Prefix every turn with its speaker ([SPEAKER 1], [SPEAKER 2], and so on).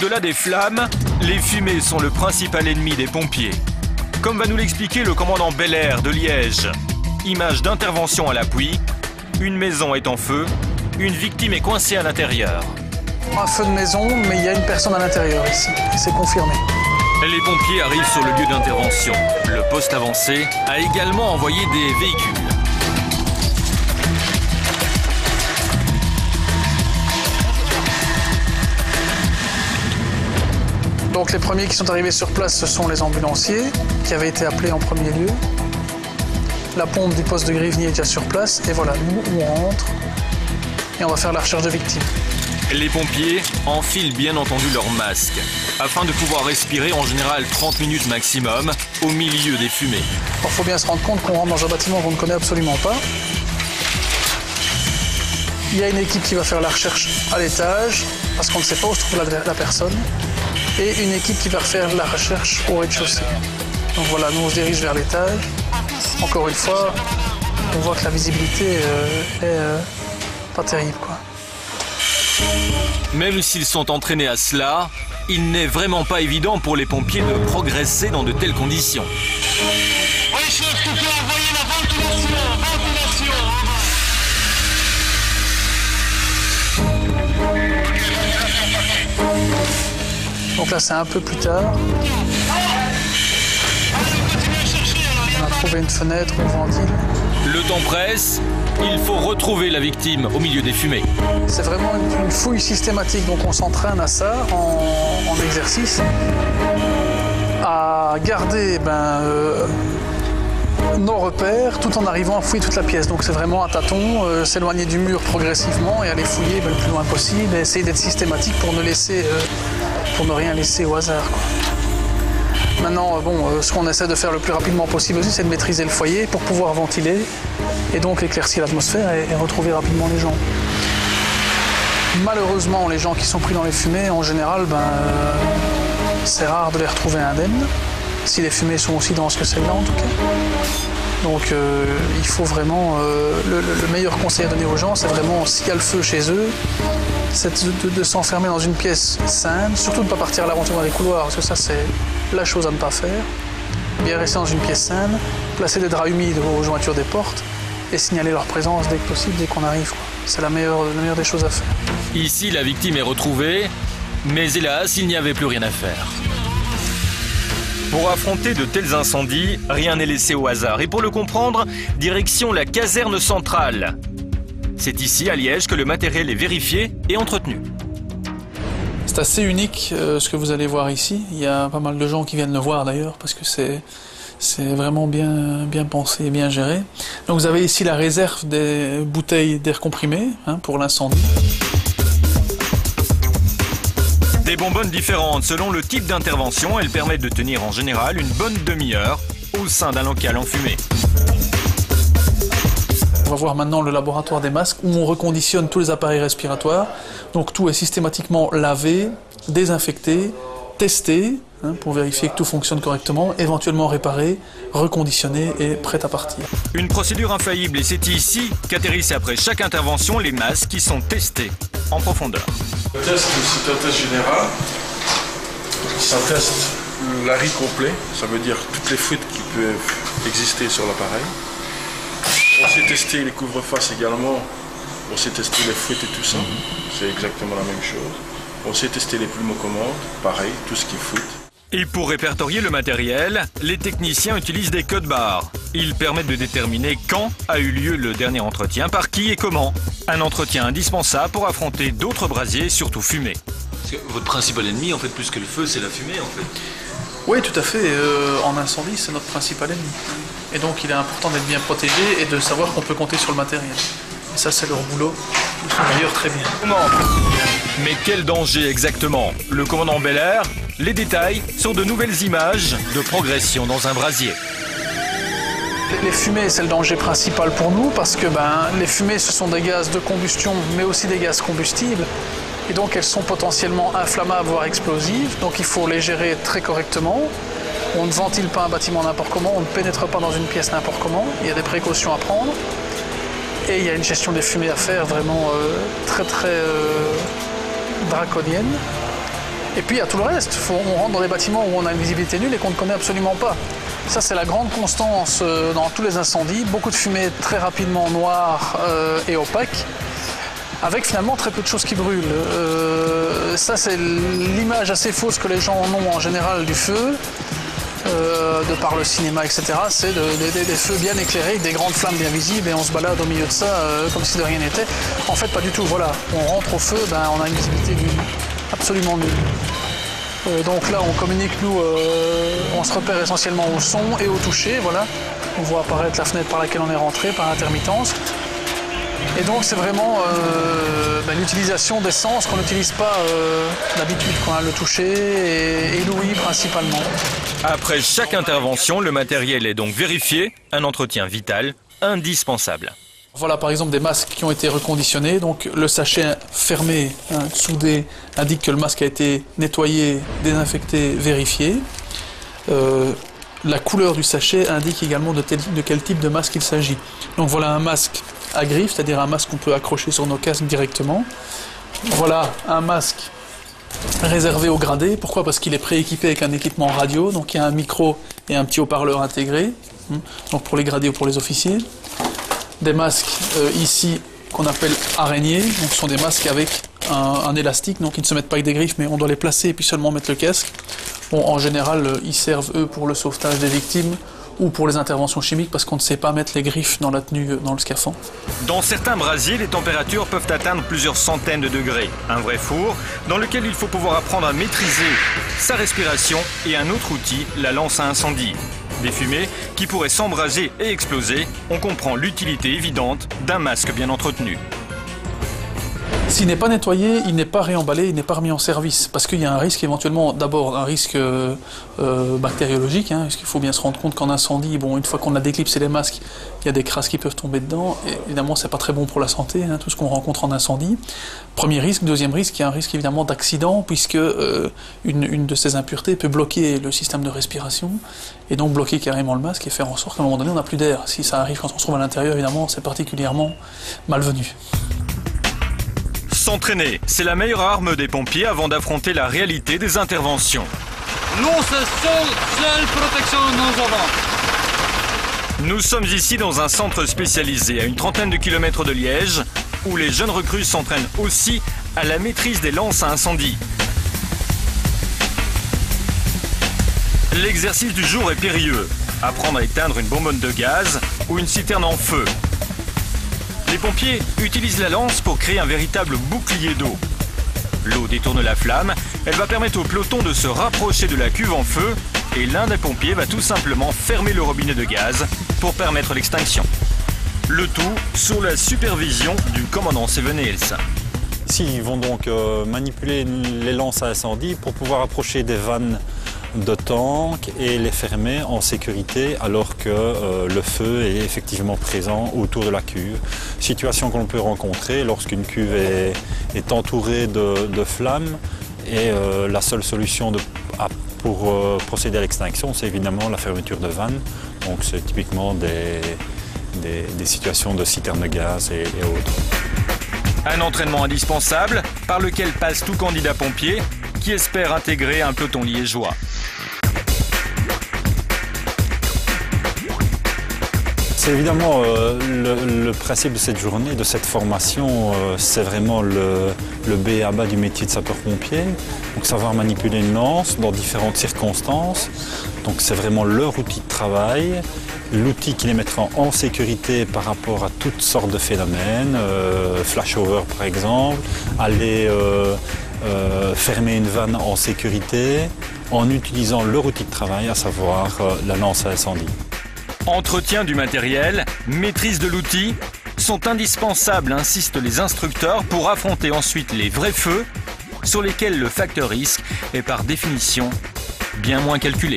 [SPEAKER 1] Au-delà des flammes, les fumées sont le principal ennemi des pompiers. Comme va nous l'expliquer le commandant Belair de Liège. Image d'intervention à l'appui, une maison est en feu, une victime est coincée à l'intérieur.
[SPEAKER 2] Un feu de maison, mais il y a une personne à l'intérieur ici, et c'est confirmé.
[SPEAKER 1] Les pompiers arrivent sur le lieu d'intervention. Le poste avancé a également envoyé des véhicules.
[SPEAKER 2] Donc les premiers qui sont arrivés sur place, ce sont les ambulanciers, qui avaient été appelés en premier lieu. La pompe du poste de Grivny est déjà sur place, et voilà, nous, on rentre, et on va faire la recherche de victimes.
[SPEAKER 1] Les pompiers enfilent bien entendu leur masque, afin de pouvoir respirer en général 30 minutes maximum, au milieu des fumées.
[SPEAKER 2] Il faut bien se rendre compte qu'on rentre dans un bâtiment qu'on ne connaît absolument pas. Il y a une équipe qui va faire la recherche à l'étage, parce qu'on ne sait pas où se trouve la personne. Et une équipe qui va faire la recherche au rez-de-chaussée. Donc voilà, nous on se dirige vers l'étage. Encore une fois, on voit que la visibilité est pas terrible, quoi.
[SPEAKER 1] Même s'ils sont entraînés à cela, il n'est vraiment pas évident pour les pompiers de progresser dans de telles conditions.
[SPEAKER 3] Oui, chef, tu peux envoyer la ventilation.
[SPEAKER 2] Donc là, c'est un peu plus tard. On a trouvé une fenêtre, on ventile.
[SPEAKER 1] Le temps presse, il faut retrouver la victime au milieu des fumées.
[SPEAKER 2] C'est vraiment une fouille systématique, donc on s'entraîne à ça en exercice, à garder nos repères tout en arrivant à fouiller toute la pièce. Donc c'est vraiment à tâtons, s'éloigner du mur progressivement et aller fouiller le plus loin possible et essayer d'être systématique pour ne rien laisser au hasard, quoi. Maintenant, ce qu'on essaie de faire le plus rapidement possible aussi, c'est de maîtriser le foyer pour pouvoir ventiler et donc éclaircir l'atmosphère et retrouver rapidement les gens. Malheureusement, les gens qui sont pris dans les fumées, en général, c'est rare de les retrouver indemnes, si les fumées sont aussi denses que celle-là en tout cas. Donc il faut vraiment, le meilleur conseil à donner aux gens, c'est vraiment, s'il y a le feu chez eux, c'est de s'enfermer dans une pièce saine, surtout de ne pas partir à l'aventure dans les couloirs, parce que ça c'est la chose à ne pas faire. Bien rester dans une pièce saine, placer des draps humides aux jointures des portes et signaler leur présence dès que possible, dès qu'on arrive, quoi. C'est la meilleure des choses à faire.
[SPEAKER 1] Ici, la victime est retrouvée, mais hélas, il n'y avait plus rien à faire. Pour affronter de tels incendies, rien n'est laissé au hasard. Et pour le comprendre, direction la caserne centrale. C'est ici, à Liège, que le matériel est vérifié et entretenu.
[SPEAKER 2] C'est assez unique ce que vous allez voir ici. Il y a pas mal de gens qui viennent le voir d'ailleurs, parce que c'est vraiment bien pensé et bien géré. Donc vous avez ici la réserve des bouteilles d'air comprimé pour l'incendie.
[SPEAKER 1] Des bonbonnes différentes selon le type d'intervention, elles permettent de tenir en général une bonne demi-heure au sein d'un local enfumé.
[SPEAKER 2] On va voir maintenant le laboratoire des masques où on reconditionne tous les appareils respiratoires. Donc tout est systématiquement lavé, désinfecté, testé pour vérifier que tout fonctionne correctement, éventuellement réparé, reconditionné et prêt à partir.
[SPEAKER 1] Une procédure infaillible et c'est ici qu'atterrissent après chaque intervention les masques qui sont testés en profondeur.
[SPEAKER 4] Le test, c'est un test général. Ça teste l'arrêt complet, ça veut dire toutes les fuites qui peuvent exister sur l'appareil. On sait tester les couvre-faces également, on sait tester les fuites et tout ça, c'est exactement la même chose. On sait tester les pneumocommandes, pareil, tout ce qui fuite.
[SPEAKER 1] Et pour répertorier le matériel, les techniciens utilisent des codes barres. Ils permettent de déterminer quand a eu lieu le dernier entretien, par qui et comment. Un entretien indispensable pour affronter d'autres brasiers, surtout fumés.
[SPEAKER 5] Parce que votre principal ennemi, en fait, plus que le feu, c'est la fumée, en fait.
[SPEAKER 2] Oui, tout à fait. En incendie, c'est notre principal ennemi. Et donc, il est important d'être bien protégé et de savoir qu'on peut compter sur le matériel. Et ça, c'est leur boulot. Ils font d'ailleurs très bien.
[SPEAKER 1] Mais quel danger exactement? Le commandant Belair, les détails sur de nouvelles images de progression dans un brasier.
[SPEAKER 2] Les fumées, c'est le danger principal pour nous parce que les fumées, ce sont des gaz de combustion, mais aussi des gaz combustibles. Et donc, elles sont potentiellement inflammables, voire explosives. Donc, il faut les gérer très correctement. On ne ventile pas un bâtiment n'importe comment, on ne pénètre pas dans une pièce n'importe comment. Il y a des précautions à prendre. Et il y a une gestion des fumées à faire vraiment très draconienne. Et puis il y a tout le reste. On rentre dans des bâtiments où on a une visibilité nulle et qu'on ne connaît absolument pas. Ça, c'est la grande constance dans tous les incendies. Beaucoup de fumée très rapidement noire et opaque, avec finalement très peu de choses qui brûlent. Ça, c'est l'image assez fausse que les gens en ont en général du feu, de par le cinéma, etc. C'est des feux bien éclairés, avec des grandes flammes bien visibles, et on se balade au milieu de ça comme si de rien n'était. En fait, pas du tout. Voilà, on rentre au feu, on a une visibilité nulle, absolument nulle. Donc là, on communique, nous, on se repère essentiellement au son et au toucher. Voilà, on voit apparaître la fenêtre par laquelle on est rentré, par intermittence. Et donc c'est vraiment l'utilisation des sens qu'on n'utilise pas d'habitude, le toucher et l'ouïe principalement.
[SPEAKER 1] Après chaque intervention, le matériel est donc vérifié, un entretien vital, indispensable.
[SPEAKER 2] Voilà par exemple des masques qui ont été reconditionnés, donc le sachet fermé, soudé, indique que le masque a été nettoyé, désinfecté, vérifié. La couleur du sachet indique également de quel type de masque il s'agit. Donc voilà un masque à griffe, c'est-à-dire un masque qu'on peut accrocher sur nos casques directement. Voilà un masque réservé au gradé. Pourquoi? Parce qu'il est prééquipé avec un équipement radio, donc il y a un micro et un petit haut-parleur intégré, donc pour les gradés ou pour les officiers. Des masques ici qu'on appelle araignées, donc ce sont des masques avec un élastique, donc ils ne se mettent pas avec des griffes, mais on doit les placer et puis seulement mettre le casque. Bon, en général, ils servent eux pour le sauvetage des victimes ou pour les interventions chimiques parce qu'on ne sait pas mettre les griffes dans la tenue, dans le scaphandre.
[SPEAKER 1] Dans certains brasiers, les températures peuvent atteindre plusieurs centaines de degrés. Un vrai four dans lequel il faut pouvoir apprendre à maîtriser sa respiration et un autre outil, la lance à incendie. Des fumées qui pourraient s'embraser et exploser. On comprend l'utilité évidente d'un masque bien entretenu.
[SPEAKER 2] S'il n'est pas nettoyé, il n'est pas réemballé, il n'est pas remis en service. Parce qu'il y a un risque éventuellement, d'abord un risque bactériologique, parce qu'il faut bien se rendre compte qu'en incendie, une fois qu'on a déclipsé les masques, il y a des crasses qui peuvent tomber dedans. Et évidemment, c'est pas très bon pour la santé, tout ce qu'on rencontre en incendie. Premier risque. Deuxième risque, il y a un risque évidemment d'accident, puisque une de ces impuretés peut bloquer le système de respiration, et donc bloquer carrément le masque et faire en sorte qu'à un moment donné, on n'a plus d'air. Si ça arrive quand on se trouve à l'intérieur, évidemment, c'est particulièrement malvenu.
[SPEAKER 1] S'entraîner, c'est la meilleure arme des pompiers avant d'affronter la réalité des interventions.
[SPEAKER 3] Nous, c'est seule protection nous avons.
[SPEAKER 1] Nous sommes ici dans un centre spécialisé à une trentaine de kilomètres de Liège, où les jeunes recrues s'entraînent aussi à la maîtrise des lances à incendie. L'exercice du jour est périlleux. Apprendre à éteindre une bonbonne de gaz ou une citerne en feu. Les pompiers utilisent la lance pour créer un véritable bouclier d'eau. L'eau détourne la flamme, elle va permettre au peloton de se rapprocher de la cuve en feu et l'un des pompiers va tout simplement fermer le robinet de gaz pour permettre l'extinction. Le tout sous la supervision du commandant Seven Hills.
[SPEAKER 6] Ici, ils vont donc manipuler les lances à incendie pour pouvoir approcher des vannes de tank et les fermer en sécurité alors que le feu est effectivement présent autour de la cuve. Situation que l'on peut rencontrer lorsqu'une cuve est entourée de flammes et la seule solution pour procéder à l'extinction, c'est évidemment la fermeture de vannes. Donc c'est typiquement des situations de citerne de gaz et autres.
[SPEAKER 1] Un entraînement indispensable par lequel passe tout candidat pompier qui espère intégrer un peloton liégeois.
[SPEAKER 6] C'est évidemment le principe de cette journée, de cette formation, c'est vraiment le B et A bas du métier de sapeur-pompier. Donc savoir manipuler une lance dans différentes circonstances. Donc c'est vraiment leur outil de travail, l'outil qui les mettra en sécurité par rapport à toutes sortes de phénomènes, flashover par exemple, aller fermer une vanne en sécurité en utilisant leur outil de travail, à savoir la lance à incendie.
[SPEAKER 1] Entretien du matériel, maîtrise de l'outil sont indispensables, insistent les instructeurs, pour affronter ensuite les vrais feux sur lesquels le facteur risque est par définition bien moins calculé.